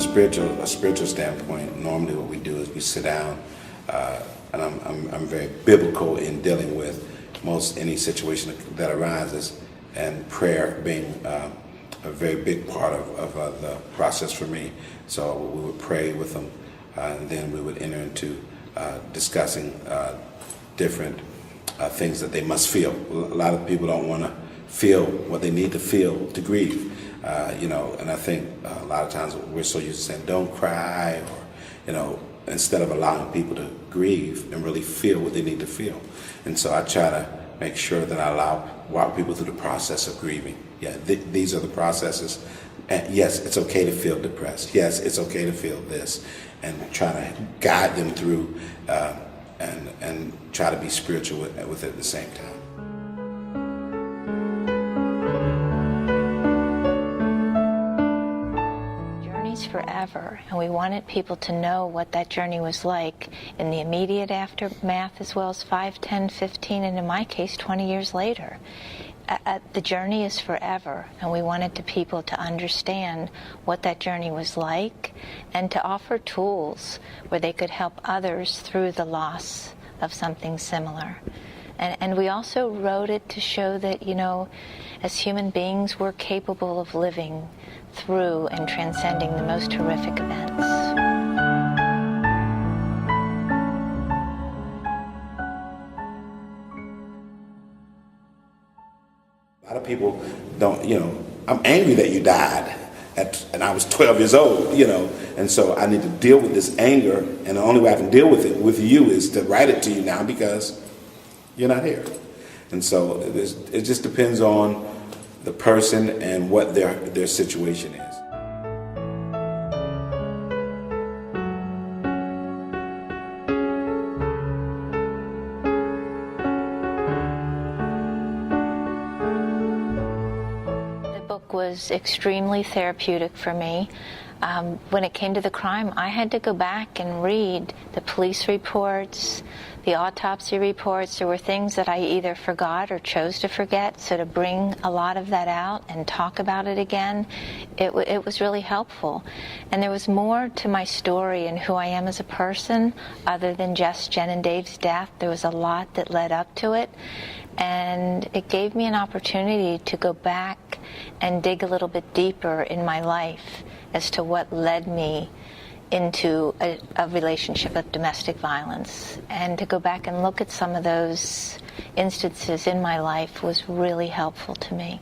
a spiritual standpoint, normally what we do is we sit down, and I'm very biblical in dealing with most any situation that arises, and prayer being a very big part of the process for me. So we would pray with them, and then we would enter into discussing different things that they must feel. A lot of people don't want to feel what they need to feel to grieve, and I think a lot of times we're so used to saying don't cry, or instead of allowing people to grieve and really feel what they need to feel. And so I try to make sure that I walk people through the process of grieving. Yeah, these are the processes. And yes, it's okay to feel depressed. Yes, it's okay to feel this, and try to guide them through and try to be spiritual with it at the same time. Forever, and we wanted people to know what that journey was like in the immediate aftermath, as well as 5, 10, 15, and in my case 20 years later. The journey is forever, and we wanted people to understand what that journey was like and to offer tools where they could help others through the loss of something similar. And we also wrote it to show that, as human beings, we're capable of living through and transcending the most horrific events. A lot of people don't, I'm angry that you died, and I was 12 years old, and so I need to deal with this anger, and the only way I can deal with it with you is to write it to you now because you're not here. And so it just depends on the person and what their situation is. The book was extremely therapeutic for me. When it came to the crime, I had to go back and read the police reports, the autopsy reports. There were things that I either forgot or chose to forget, so to bring a lot of that out and talk about it again, it was really helpful. And there was more to my story and who I am as a person other than just Jen and Dave's death. There was a lot that led up to it, and it gave me an opportunity to go back and dig a little bit deeper in my life as to what led me into a relationship of domestic violence. And to go back and look at some of those instances in my life was really helpful to me.